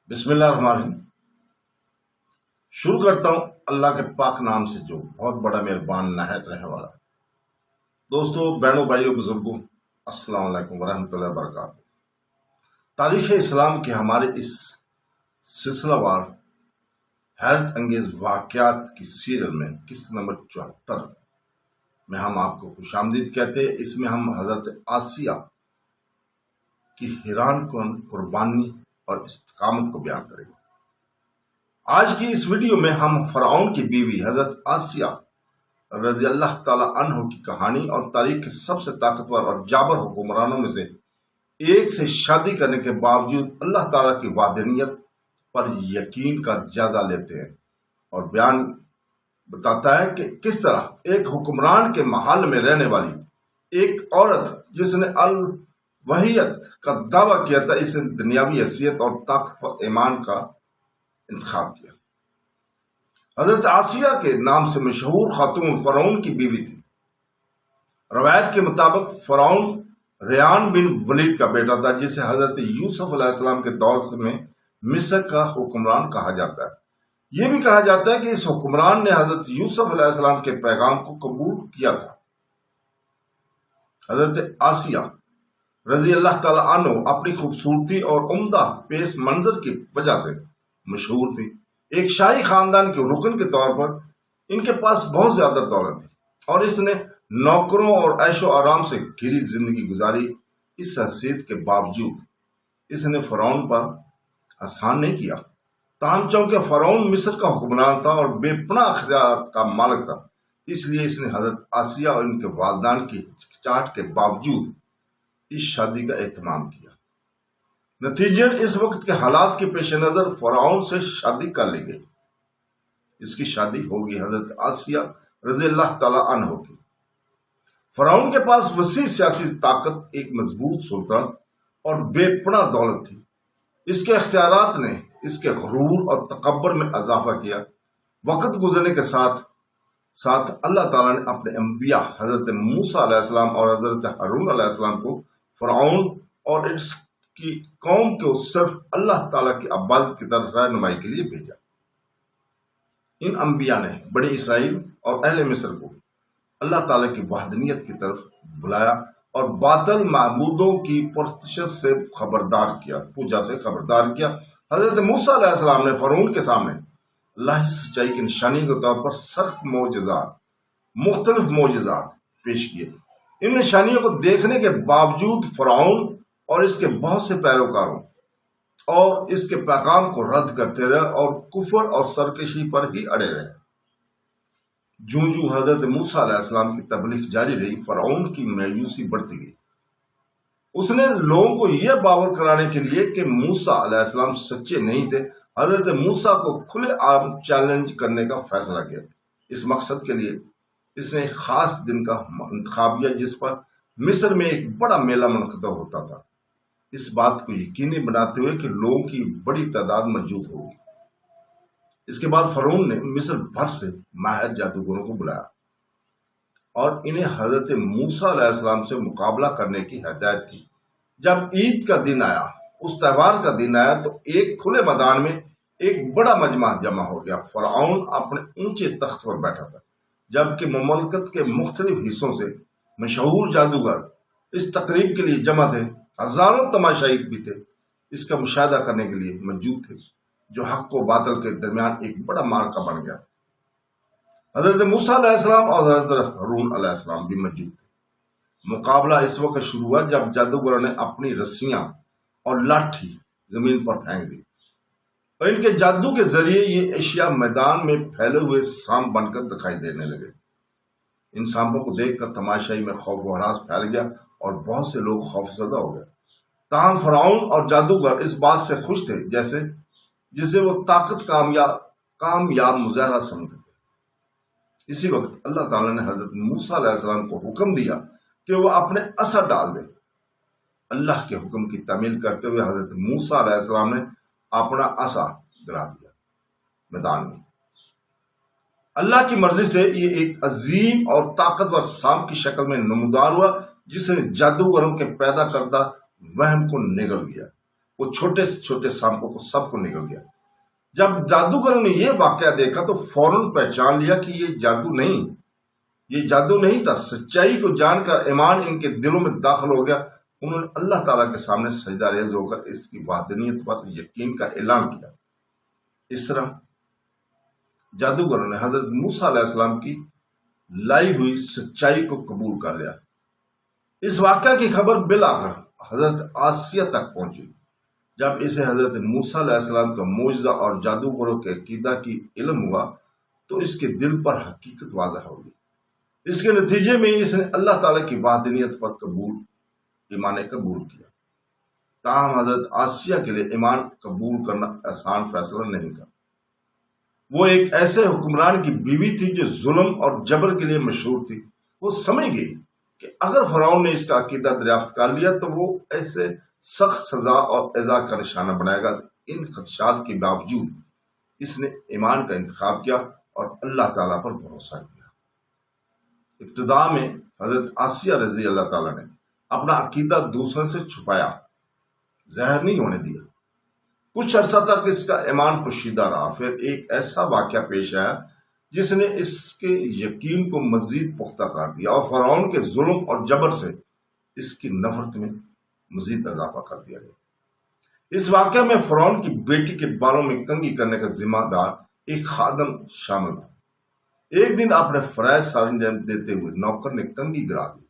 بسم اللہ الرحمن الرحیم۔ شروع کرتا ہوں اللہ کے پاک نام سے جو بہت بڑا مہربان نہایت رہنے والا۔ دوستو، بہنوں، بھائیوں، بزرگوں، السلام علیکم ورحمۃ اللہ وبرکاتہ۔ تاریخ اسلام کے ہمارے اس سلسلہ وار حیرت انگیز واقعات کی سیریل میں قسط نمبر 74 میں ہم آپ کو خوش آمدید کہتے ہیں۔ اس میں ہم حضرت آسیہ کی حیران کن قربانی اور استقامت کو بیان کریں گے۔ آج کی اس ویڈیو میں ہم فرعون کی بیوی حضرت آسیہ رضی اللہ تعالی عنہ کی کہانی اور تاریخ کے سب سے طاقتور اور جابر حکمرانوں میں سے ایک سے شادی کرنے کے باوجود اللہ تعالیٰ کی وحدانیت پر یقین کا جائزہ لیتے ہیں، اور بیان بتاتا ہے کہ کس طرح ایک حکمران کے محل میں رہنے والی ایک عورت جس نے الوحیت کا دعویٰ کیا تھا، اس نے دنیاوی حیثیت اور طاقتور ایمان کا انتخاب کیا۔ حضرت آسیہ کے نام سے مشہور خاتون فرعون کی بیوی تھی۔ روایت کے مطابق فرعون ریان بن ولید کا بیٹا تھا، جسے حضرت یوسف علیہ السلام کے دور میں مصر کا حکمران کہا جاتا ہے۔ یہ بھی کہا جاتا ہے کہ اس حکمران نے حضرت یوسف علیہ السلام کے پیغام کو قبول کیا تھا۔ حضرت آسیہ رضی اللہ تعالی عنہ اپنی خوبصورتی اور عمدہ پیش منظر کی وجہ سے مشہور تھی۔ ایک شاہی خاندان کے رکن کے طور پر ان کے پاس بہت زیادہ دولت تھی، اور اس نے نوکروں اور عیش و آرام سے گھری زندگی گزاری۔ اس حیثیت کے باوجود اس نے فرعون پر احسان نہیں کیا، تاہم چونکہ فرعون مصر کا حکمران تھا اور بے پناہ اختیار کا مالک تھا، اس لیے اس نے حضرت آسیہ اور ان کے والدان کی ہچکچاہٹ کے باوجود اس شادی کا اہتمام کیا۔ نتیجن اس وقت کے حالات کے پیش نظر فرعون سے شادی کر لی گئی۔ اس کی شادی ہوگی حضرت آسیہ رضی اللہ تعالی عنہ کی۔ فرعون کے پاس وسیع سیاسی طاقت، ایک مضبوط سلطنت اور بے پناہ دولت تھی۔ اس کے اختیارات نے اس کے غرور اور تکبر میں اضافہ کیا۔ وقت گزرنے کے ساتھ ساتھ اللہ تعالیٰ نے اپنے انبیاء حضرت موسیٰ علیہ السلام اور حضرت ہارون علیہ السلام کو فرعون اور اس کی قوم کو صرف اللہ تعالیٰ کی عبادت کی طرف رہنمائی کے لیے بھیجا۔ ان انبیاء نے بنی اسرائیل اور اہل مصر کو اللہ تعالیٰ کی وحدانیت کی طرف بلایا اور باطل معبودوں کی پرستش سے خبردار کیا، پوجا سے خبردار کیا۔ حضرت موسیٰ علیہ السلام نے فرعون کے سامنے اللہ کی سچائی کی نشانی کے طور پر سخت معجزات، مختلف معجزات پیش کیے۔ ان نشانیوں کو دیکھنے کے باوجود فرعون اور اس کے بہت سے پیروکاروں اور اس کے پیغام کو رد کرتے رہے اور کفر اور سرکشی پر ہی اڑے رہے۔ جوں حضرت موسیٰ علیہ السلام کی تبلیغ جاری رہی، فرعون کی مایوسی بڑھتی گئی۔ اس نے لوگوں کو یہ باور کرانے کے لیے کہ موسیٰ علیہ السلام سچے نہیں تھے، حضرت موسیٰ کو کھلے عام چیلنج کرنے کا فیصلہ کیا۔ اس مقصد کے لیے اس نے ایک خاص دن کا انتخاب کیا جس پر مصر میں ایک بڑا میلہ منعقد ہوتا تھا، اس بات کو یقینی بناتے ہوئے کہ لوگوں کی بڑی تعداد موجود ہوگی۔ اس کے بعد فرعون نے مصر بھر سے ماہر جادوگروں کو بلایا اور انہیں حضرت موسیٰ علیہ السلام سے مقابلہ کرنے کی ہدایت کی۔ جب عید کا دن آیا، اس تہوار کا دن آیا، تو ایک کھلے میدان میں ایک بڑا مجمع جمع ہو گیا۔ فرعون اپنے اونچے تخت پر بیٹھا تھا، جبکہ مملکت کے مختلف حصوں سے مشہور جادوگر اس تقریب کے لیے جمع تھے۔ ہزاروں تماشائی بھی تھے، اس کا مشاہدہ کرنے کے لیے موجود تھے، جو حق و باطل کے درمیان ایک بڑا معرکہ بن گیا تھا۔ حضرت موسیٰ علیہ السلام اور حضرت ہارون علیہ السلام بھی موجود تھے۔ مقابلہ اس وقت شروع ہوا جب جادوگروں نے اپنی رسیاں اور لاٹھی زمین پر پھینک دی، اور ان کے جادو کے ذریعے یہ اشیاء میدان میں پھیلے ہوئے سانپ بن کر دکھائی دینے لگے۔ ان سانپوں کو دیکھ کر تماشائی میں خوف و ہراس پھیل گیا اور بہت سے لوگ خوف زدہ ہو گئے۔ تاہم فرعون اور جادوگر اس بات سے خوش تھے جسے وہ طاقت کامیاب مظاہرہ سمجھتے تھے۔ اسی وقت اللہ تعالیٰ نے حضرت موسیٰ علیہ السلام کو حکم دیا کہ وہ اپنے عصا ڈال دے۔ اللہ کے حکم کی تعمیل کرتے ہوئے حضرت موسیٰ علیہ السلام نے اپنا عصا گرا دیا میدان میں۔ اللہ کی مرضی سے یہ ایک عظیم اور طاقتور سانپ کی شکل میں نمودار ہوا، جس نے جادوگروں کے پیدا کردہ وہم کو نگل گیا۔ وہ چھوٹے سے چھوٹے سانپوں کو سب کو نگل گیا۔ جب جادوگروں نے یہ واقعہ دیکھا تو فوراً پہچان لیا کہ یہ جادو نہیں تھا۔ سچائی کو جان کر ایمان ان کے دلوں میں داخل ہو گیا۔ انہوں نے اللہ تعالیٰ کے سامنے سجدہ ریز ہو کر اس کی وحدانیت پر یقین کا اعلان کیا۔ اس طرح جادوگروں نے حضرت موسیٰ علیہ السلام کی لائی ہوئی سچائی کو قبول کر لیا۔ اس واقعہ کی خبر بالآخر حضرت آسیہ تک پہنچی۔ جب اسے حضرت موسیٰ علیہ السلام کا معجزہ اور جادوگروں کے عقیدہ کی علم ہوا تو اس کے دل پر حقیقت واضح ہوگی۔ اس کے نتیجے میں اس نے اللہ تعالیٰ کی وحدانیت پر ایمان قبول کیا۔ تاہم حضرت آسیہ کے لیے ایمان قبول کرنا آسان فیصلہ نہیں تھا۔ وہ ایک ایسے حکمران کی بیوی تھی جو ظلم اور جبر کے لیے مشہور تھی۔ وہ سمجھ گئی کہ اگر فرعون نے اس کا عقیدہ دریافت کر لیا تو وہ ایسے سخت سزا اور ایذا کا نشانہ بنائے گا۔ ان خدشات کے باوجود اس نے ایمان کا انتخاب کیا اور اللہ تعالیٰ پر بھروسہ کیا۔ ابتدا میں حضرت آسیہ رضی اللہ تعالیٰ نے اپنا عقیدہ دوسرے سے چھپایا، ظاہر نہیں ہونے دیا۔ کچھ عرصہ تک اس کا ایمان پوشیدہ رہا۔ پھر ایک ایسا واقعہ پیش آیا جس نے اس کے یقین کو مزید پختہ کر دیا اور فرعون کے ظلم اور جبر سے اس کی نفرت میں مزید اضافہ کر دیا گیا۔ اس واقعہ میں فرعون کی بیٹی کے بالوں میں کنگھی کرنے کا ذمہ دار ایک خادم شامل تھا۔ ایک دن اپنے فرائض سر انجام دیتے ہوئے نوکر نے کنگھی گرا دی۔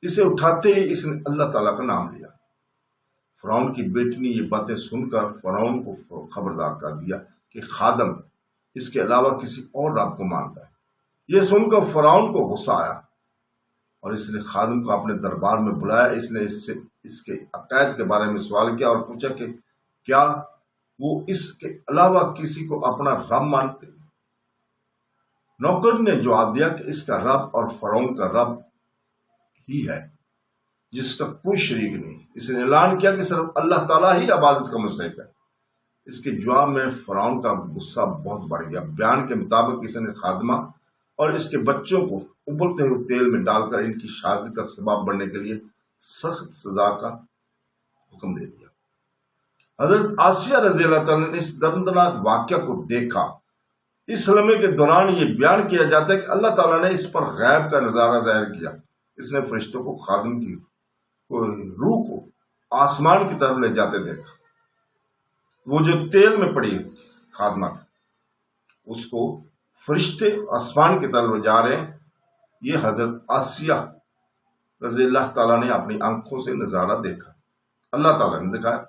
اسے اٹھاتے ہی اس نے اللہ تعالیٰ کا نام لیا۔ فرعون کی بیٹی نے یہ باتیں سن کر فرعون کو خبردار کر دیا کہ خادم اس کے علاوہ کسی اور رب کو مانتا ہے۔ یہ سن کر فرعون کو غصہ آیا اور اس نے خادم کو اپنے دربار میں بلایا۔ اس نے اس سے اس کے عقائد کے بارے میں سوال کیا اور پوچھا کہ کیا وہ اس کے علاوہ کسی کو اپنا رب مانتے ہیں؟ نوکر نے جواب دیا کہ اس کا رب اور فرعون کا رب ہی ہے جس کا کوئی شریک نہیں۔ اس نے اعلان کیا کہ صرف اللہ تعالیٰ ہی عبادت کا مستحق ہے۔ اس کے جواب میں فرعون کا غصہ بہت بڑھ گیا۔ بیان کے مطابق اس نے خادمہ اور اس کے بچوں کو ابلتے ہوئے تیل میں ڈال کر ان کی شادی کا سبب بننے کے لیے سخت سزا کا حکم دے دیا۔ حضرت آسیہ رضی اللہ تعالیٰ نے اس دردناک واقعہ کو دیکھا۔ اس لمحے کے دوران یہ بیان کیا جاتا ہے کہ اللہ تعالیٰ نے اس پر غیب کا نظارہ ظاہر کیا۔ اس نے فرشتوں کو خادم کی روح کو آسمان کی طرف لے جاتے دیکھا۔ وہ جو تیل میں پڑی خادمہ تھا اس کو فرشتے آسمان کی طرف لے جا رہے ہیں۔ یہ حضرت آسیہ رضی اللہ تعالیٰ نے اپنی آنکھوں سے نظارہ دیکھا، اللہ تعالیٰ نے دکھایا۔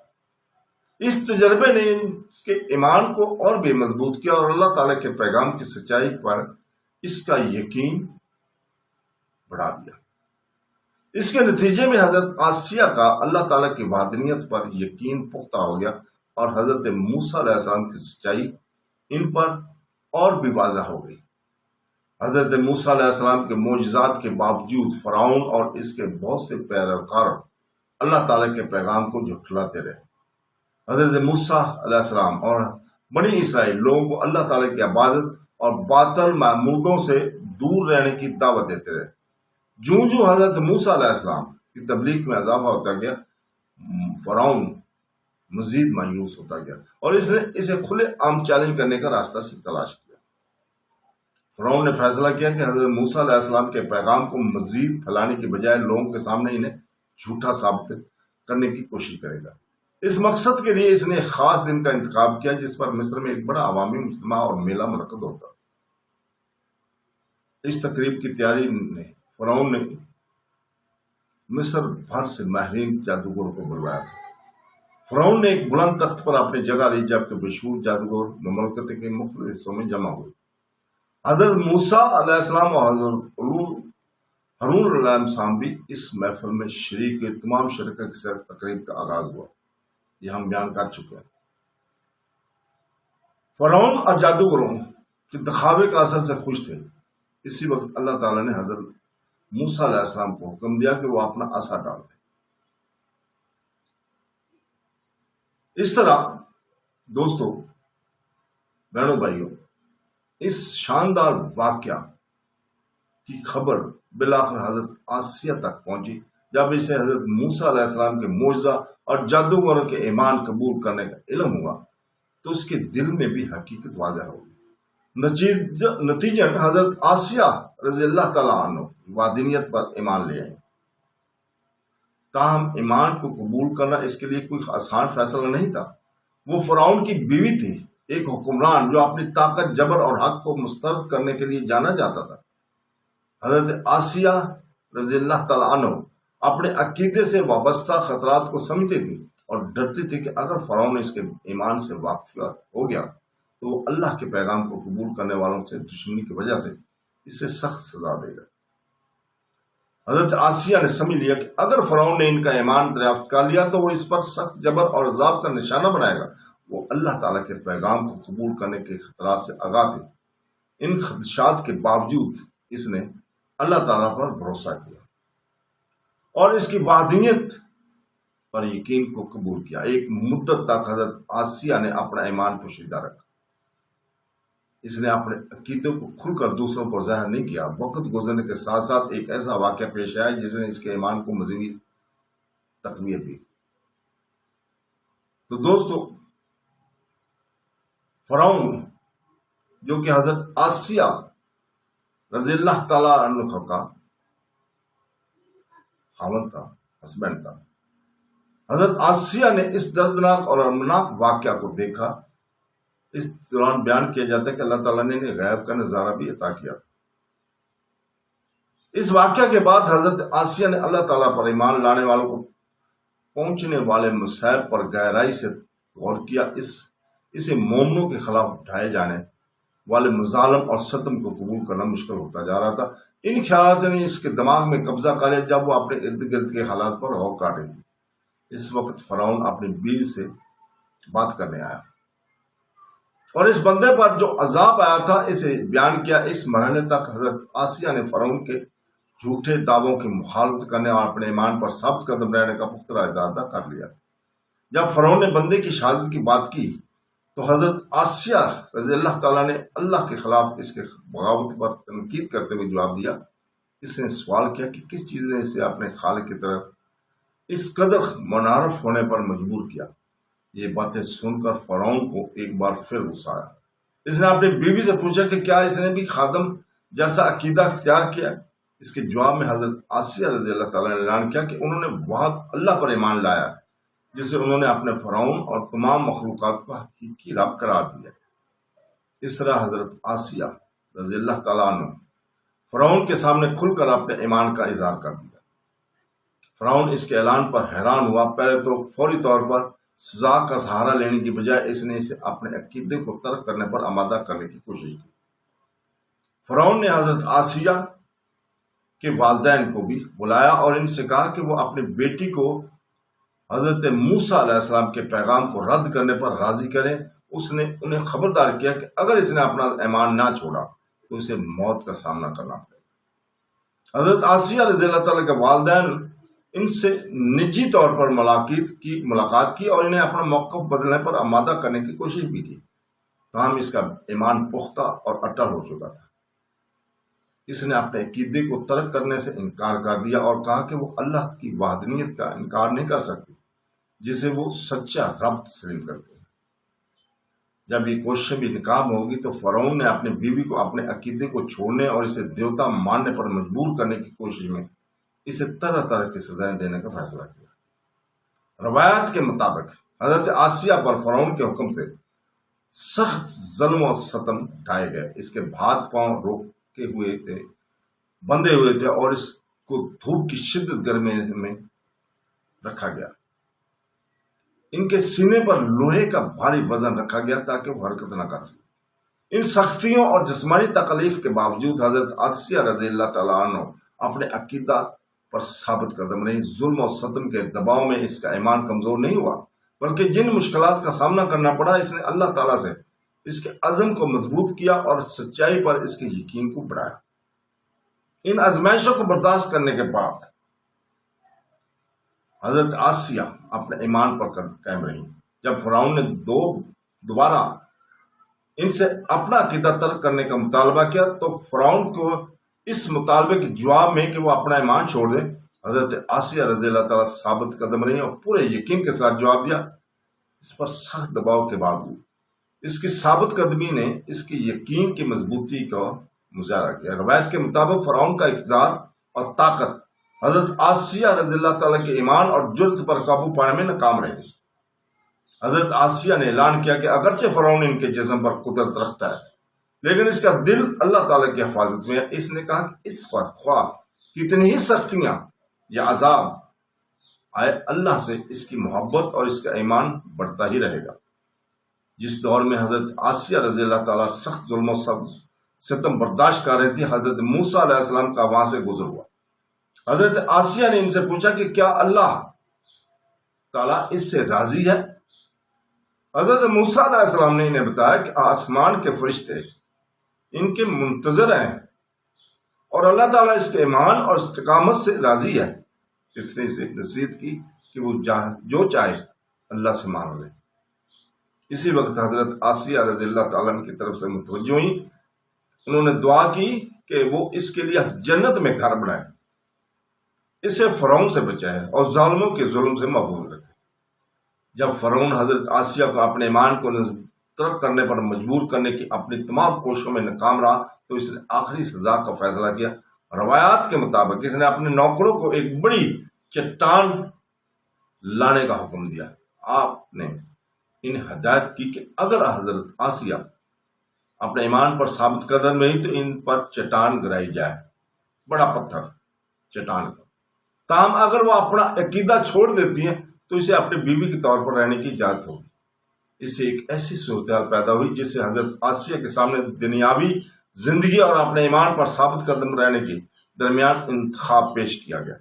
اس تجربے نے ان کے ایمان کو اور بھی مضبوط کیا اور اللہ تعالیٰ کے پیغام کی سچائی پر اس کا یقین بڑھا دیا۔ اس کے نتیجے میں حضرت آسیہ کا اللہ تعالیٰ کی وحدانیت پر یقین پختہ ہو گیا اور حضرت موسیٰ علیہ السلام کی سچائی ان پر اور بھی واضح ہو گئی۔ حضرت موسیٰ علیہ السلام کے معجزات کے باوجود فرعون اور اس کے بہت سے پیروکار اللہ تعالیٰ کے پیغام کو جھٹلاتے رہے۔ حضرت موسیٰ علیہ السلام اور بنی اسرائیل لوگوں کو اللہ تعالیٰ کی عبادت اور باطل معبودوں سے دور رہنے کی دعوت دیتے رہے۔ جو حضرت موسیٰ علیہ السلام کی تبلیغ میں اضافہ ہوتا گیا، فرعون مزید مایوس ہوتا گیا اور اس نے اسے کھلے عام چیلنج کرنے کا راستہ سے تلاش کیا۔ فرعون نے فیصلہ کیا کہ حضرت موسیٰ علیہ السلام کے پیغام کو مزید پھیلانے کی بجائے لوگوں کے سامنے انہیں جھوٹا ثابت کرنے کی کوشش کرے گا۔ اس مقصد کے لیے اس نے ایک خاص دن کا انتخاب کیا جس پر مصر میں ایک بڑا عوامی مجتمع اور میلہ منعقد ہوتا۔ اس تقریب کی تیاری میں فرعون نے مصر بھر سے ماہرین جادوگروں کو بلوایا تھا۔ فرعون نے ایک بلند تخت پر اپنی جگہ لی جبکہ مشہور جادوگر مملکت کے مختلف حصوں میں جمع ہوئے۔ حضرت موسیٰ علیہ السلام اور حضرت ہارون علیہ السلام بھی اس محفل میں شریک ہوئے۔ تمام شرکاء کے ساتھ تقریب کا آغاز ہوا۔ یہ ہم بیان کر چکے ہیں۔ فرعون اور جادوگروں کے دکھاوے کا اثر سے خوش تھے۔ اسی وقت اللہ تعالیٰ نے حضرت موسیٰ علیہ السلام کو حکم دیا کہ وہ اپنا عصا ڈال دیں۔ اس طرح دوستو، بہنوں بھائیوں، اس شاندار واقعہ کی خبر بالآخر حضرت آسیہ تک پہنچی جب اسے حضرت موسیٰ علیہ السلام کے معجزہ اور جادوگروں کے ایمان قبول کرنے کا علم ہوا تو اس کے دل میں بھی حقیقت واضح ہوگی۔ نتیجہ حضرت آسیہ رضی اللہ تعالیٰ عنہ وحدانیت پر ایمان لے آئیں۔ تاہم ایمان کو قبول کرنا اس کے لیے کوئی آسان فیصلہ نہیں تھا۔ وہ فرعون کی بیوی تھی، ایک حکمران جو اپنی طاقت، جبر اور حق کو مسترد کرنے کے لیے جانا جاتا تھا۔ حضرت آسیہ رضی اللہ تعالیٰ عنہ اپنے عقیدے سے وابستہ خطرات کو سمجھتی تھی اور ڈرتی تھی کہ اگر فرعون اس کے ایمان سے واقف ہو گیا تو وہ اللہ کے پیغام کو قبول کرنے والوں سے دشمنی کی وجہ سے اسے سخت سزا دے گا۔ حضرت آسیہ نے سمجھ لیا کہ اگر فرعون نے ان کا ایمان دریافت کر لیا تو وہ اس پر سخت جبر اور عذاب کا نشانہ بنائے گا۔ وہ اللہ تعالیٰ کے پیغام کو قبول کرنے کے خطرات سے آگاہ تھے۔ ان خدشات کے باوجود اس نے اللہ تعالیٰ پر بھروسہ کیا اور اس کی وحدانیت پر یقین کو قبول کیا۔ ایک مدت تک حضرت آسیہ نے اپنا ایمان پوشیدہ رکھا۔ اس نے اپنے عقیدے کو کھل کر دوسروں کو ظاہر نہیں کیا۔ وقت گزرنے کے ساتھ ساتھ ایک ایسا واقعہ پیش آیا جس نے اس کے ایمان کو مزید تقویت دی۔ تو دوستو، فرعون جو کہ حضرت آسیہ رضی اللہ تعالیٰ عنہ کا خاوند تھا، ہسبینڈ تھا، حضرت آسیہ نے اس دردناک اور المناک واقعہ کو دیکھا۔ اس دوران بیان کیا جاتا ہے کہ اللہ تعالیٰ نے انہیں غیب کا نظارہ بھی عطا کیا تھا۔ اس واقعہ کے بعد حضرت آسیہ نے اللہ تعالیٰ پر ایمان لانے والوں کو پہنچنے والے مصائب پر گہرائی سے غور کیا۔ اسے مومنوں کے خلاف اٹھائے جانے والے مظالم اور ستم کو قبول کرنا مشکل ہوتا جا رہا تھا۔ ان خیالات نے اس کے دماغ میں قبضہ کر لیا جب وہ اپنے ارد گرد کے حالات پر غور کر رہی تھی۔ اس وقت فرعون اپنی بیوی سے بات کرنے آیا اور اس بندے پر جو عذاب آیا تھا اسے بیان کیا۔ اس مرحلے تک حضرت آسیہ نے فرعون کے جھوٹے دعووں کی مخالفت کرنے اور اپنے ایمان پر ثابت قدم رہنے کا پختہ ارادہ کر لیا۔ جب فرعون نے بندے کی شہادت کی بات کی تو حضرت آسیہ رضی اللہ تعالیٰ نے اللہ کے خلاف اس کے بغاوت پر تنقید کرتے ہوئے جواب دیا۔ اس نے سوال کیا کہ کس چیز نے اسے اپنے خالق کی طرف اس قدر منحرف ہونے پر مجبور کیا۔ یہ باتیں سن کر فرعون کو ایک بار پھر غصہ آیا۔ اس نے اپنی بیوی سے پوچھا کہ کیا اس نے بھی خادم جیسا عقیدہ اختیار کیا؟ اس کے جواب میں حضرت آسیہ رضی اللہ تعالیٰ نے اعلان کیا کہ انہوں نے واحد اللہ پر ایمان لایا جسے انہوں نے اپنے فرعون اور تمام مخلوقات کو حقیقی رب قرار دیا۔ اس طرح حضرت آسیہ رضی اللہ تعالیٰ عنہ فرعون کے سامنے کھل کر اپنے ایمان کا اظہار کر دیا۔ فرعون اس کے اعلان پر حیران ہوا۔ پہلے تو فوری طور پر سزا کا سہارا لینے کی بجائے اس نے اسے اپنے عقیدے کو ترک کرنے پر آمادہ کرنے کی کوشش کی۔ فرعون نے حضرت آسیہ کے والدین کو بھی بلایا اور ان سے کہا کہ وہ اپنی بیٹی کو حضرت موسیٰ علیہ السلام کے پیغام کو رد کرنے پر راضی کریں۔ اس نے انہیں خبردار کیا کہ اگر اس نے اپنا ایمان نہ چھوڑا تو اسے موت کا سامنا کرنا پڑے گا۔ حضرت آسیہ رضی اللہ تعالیٰ کے والدین ان سے نجی طور پر ملاقات کی اور انہیں اپنا موقف بدلنے پر آمادہ کرنے کی کوشش بھی کی، تاہم اس کا ایمان پختہ اور اٹل ہو چکا تھا۔ اس نے اپنے عقیدے کو ترک کرنے سے انکار کر دیا اور کہا کہ وہ اللہ کی وحدانیت کا انکار نہیں کر سکتی جسے وہ سچا رب تسلیم کرتے ہیں۔ جب یہ کوشش بھی ناکام ہوگی تو فرعون نے اپنی بیوی کو اپنے عقیدے کو چھوڑنے اور اسے دیوتا ماننے پر مجبور کرنے کی کوشش میں اسے طرح طرح کی سزائیں دینے کا فیصلہ کیا۔ روایات کے مطابق حضرت آسیہ پر فرعون کے حکم سے سخت ظلم و ستم ڈھائے گئے۔ اس کے ہاتھ پاؤں روکے ہوئے تھے، بندھے ہوئے تھے اور اس کو دھوپ کی شدت گرمی میں رکھا گیا۔ ان کے سینے پر لوہے کا بھاری وزن رکھا گیا تاکہ وہ حرکت نہ کر سکے۔ ان سختیوں اور جسمانی تکلیف کے باوجود حضرت آسیہ رضی اللہ تعالیٰ عنہ اپنے عقیدہ پر ثابت قدم رہی۔ ظلم و ستم کے دباؤ میں اس کا ایمان کمزور نہیں ہوا، بلکہ جن مشکلات کا سامنا کرنا پڑا اس نے اللہ تعالیٰ سے اس کے عزم کو مضبوط کیا اور سچائی پر اس کے یقین کو بڑھایا۔ ان آزمائشوں کو برداشت کرنے کے بعد حضرت آسیہ اپنے ایمان پر قائم رہی۔ جب فرعون نے دوبارہ ان سے اپنا عقیدہ ترک کرنے کا مطالبہ کیا تو فرعون کو اس مطالبے کے جواب میں کہ وہ اپنا ایمان چھوڑ دیں، حضرت آسیہ رضی اللہ تعالیٰ ثابت قدم رہی اور پورے یقین کے ساتھ جواب دیا۔ اس پر سخت دباؤ کے باوجود اس کی ثابت قدمی نے اس کی یقین کی مضبوطی کا مظاہرہ کیا۔ روایت کے مطابق فرعون کا اقتدار اور طاقت حضرت آسیہ رضی اللہ تعالیٰ کے ایمان اور جرت پر قابو پانے میں ناکام رہی۔ حضرت آسیہ نے اعلان کیا کہ اگرچہ فرعون ان کے جسم پر قدرت رکھتا ہے لیکن اس کا دل اللہ تعالیٰ کی حفاظت میں ہے۔ اس نے کہا کہ اس پر خواہ کتنی ہی سختیاں یا عذاب آئے، اللہ سے اس کی محبت اور اس کا ایمان بڑھتا ہی رہے گا۔ جس دور میں حضرت آسیہ رضی اللہ تعالیٰ سخت ظلم و ستم برداشت کر رہی تھی، حضرت موسیٰ علیہ السلام کا وہاں سے گزر ہوا۔ حضرت آسیہ نے ان سے پوچھا کہ کیا اللہ تعالیٰ اس سے راضی ہے؟ حضرت موسیٰ علیہ السلام نے انہیں بتایا کہ آسمان کے فرشتے ان کے منتظر ہیں اور اللہ تعالیٰ اس کے ایمان اور استقامت سے راضی ہے۔ اس نے اسے نصیحت کی کہ وہ جو چاہے اللہ سے مانگ لے۔ اسی وقت حضرت آسیہ رضی اللہ تعالیٰ کی طرف سے متوجہ ہوئی۔ انہوں نے دعا کی کہ وہ اس کے لیے جنت میں گھر بنائے، اسے فرعون سے بچائے اور ظالموں کے ظلم سے محفوظ رکھے۔ جب فرعون حضرت آسیہ کو اپنے ایمان کو ترک کرنے پر مجبور کرنے کی اپنی تمام کوششوں میں ناکام رہا تو اس نے آخری سزا کا فیصلہ کیا۔ روایات کے مطابق اس نے اپنے نوکروں کو ایک بڑی چٹان لانے کا حکم دیا۔ آپ نے انہیں ہدایت کی کہ اگر حضرت آسیہ اپنے ایمان پر ثابت قدم رہی تو ان پر چٹان گرائی جائے، بڑا پتھر چٹان کا۔ تاہم اگر وہ اپنا عقیدہ چھوڑ دیتی ہیں تو اسے اپنی بیوی کے طور پر رہنے کی اجازت ہوگی۔ اس سے ایک ایسی صورتحال پیدا ہوئی جس سے حضرت آسیہ کے سامنے دنیاوی زندگی اور اپنے ایمان پر ثابت قدم رہنے کے درمیان انتخاب پیش کیا گیا۔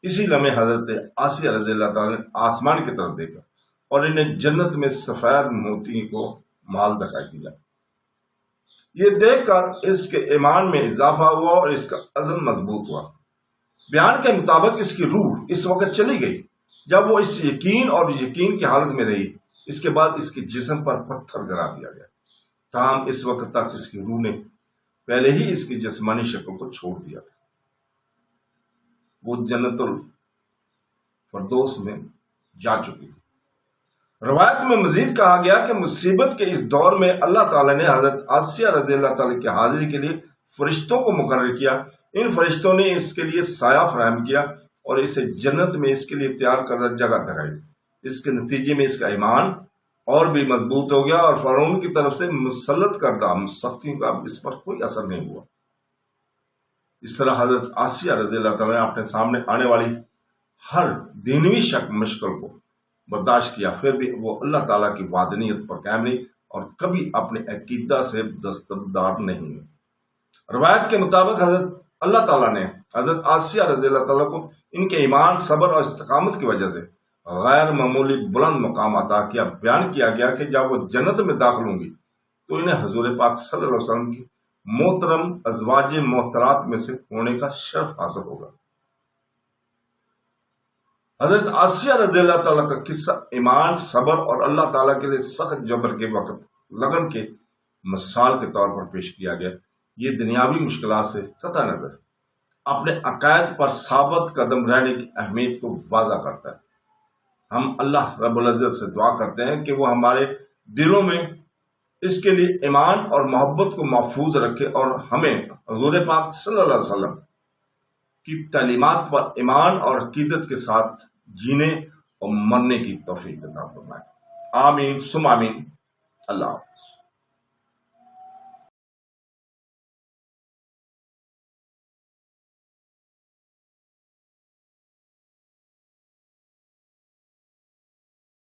اسی لمحے حضرت آسیہ رضی اللہ تعالیٰ نے آسمان کی طرف دیکھا اور انہیں جنت میں سفید موتی کو مال دکھائی دیا۔ یہ دیکھ کر اس کے ایمان میں اضافہ ہوا اور اس کا عزم مضبوط ہوا۔ بیان کے مطابق اس کی روح اس وقت چلی گئی جب وہ اس یقین اور یقین کی حالت میں رہی۔ اس کے بعد اس کے جسم پر پتھر گرا دیا گیا، تاہم اس وقت تک اس کی روح نے پہلے ہی اس کی جسمانی شکل کو چھوڑ دیا تھا۔ وہ جنت الفردوس میں جا چکی تھی۔ روایت میں مزید کہا گیا کہ مصیبت کے اس دور میں اللہ تعالیٰ نے حضرت آسیہ رضی اللہ تعالیٰ کی حاضری کے لیے فرشتوں کو مقرر کیا۔ ان فرشتوں نے اس کے لیے سایہ فراہم کیا اور اسے جنت میں اس کے لیے تیار کردہ جگہ دکھائی۔ اس کے نتیجے میں اس کا ایمان اور بھی مضبوط ہو گیا اور فرعون کی طرف سے مسلط کردہ سختیوں کا اس پر کوئی اثر نہیں ہوا۔ اس طرح حضرت آسیہ رضی اللہ تعالیٰ نے اپنے سامنے آنے والی ہر دینوی مشکل کو برداشت کیا، پھر بھی وہ اللہ تعالیٰ کی وحدانیت پر قائم رہی اور کبھی اپنے عقیدہ سے دستبردار نہیں ہوئی۔ روایت کے مطابق اللہ تعالیٰ نے حضرت آسیہ رضی اللہ تعالیٰ کو ان کے ایمان، صبر اور استقامت کی وجہ سے غیر معمولی بلند مقام عطا کیا۔ بیان کیا گیا کہ جب وہ جنت میں داخل ہوں گی تو انہیں حضور پاک صلی اللہ علیہ وسلم کی محترم ازواج محترات میں سے ہونے کا شرف حاصل ہوگا۔ حضرت آسیہ رضی اللہ تعالیٰ کا قصہ ایمان، صبر اور اللہ تعالیٰ کے لیے سخت جبر کے وقت لگن کے مثال کے طور پر پیش کیا گیا۔ یہ دنیاوی مشکلات سے قطع نظر اپنے عقائد پر ثابت قدم رہنے کی اہمیت کو واضح کرتا ہے۔ ہم اللہ رب العزت سے دعا کرتے ہیں کہ وہ ہمارے دلوں میں اس کے لیے ایمان اور محبت کو محفوظ رکھے اور ہمیں حضور پاک صلی اللہ علیہ وسلم کی تعلیمات پر ایمان اور عقیدت کے ساتھ جینے اور مرنے کی توفیق عطا فرمائے۔ آمین ثم آمین۔ اللہ حافظ۔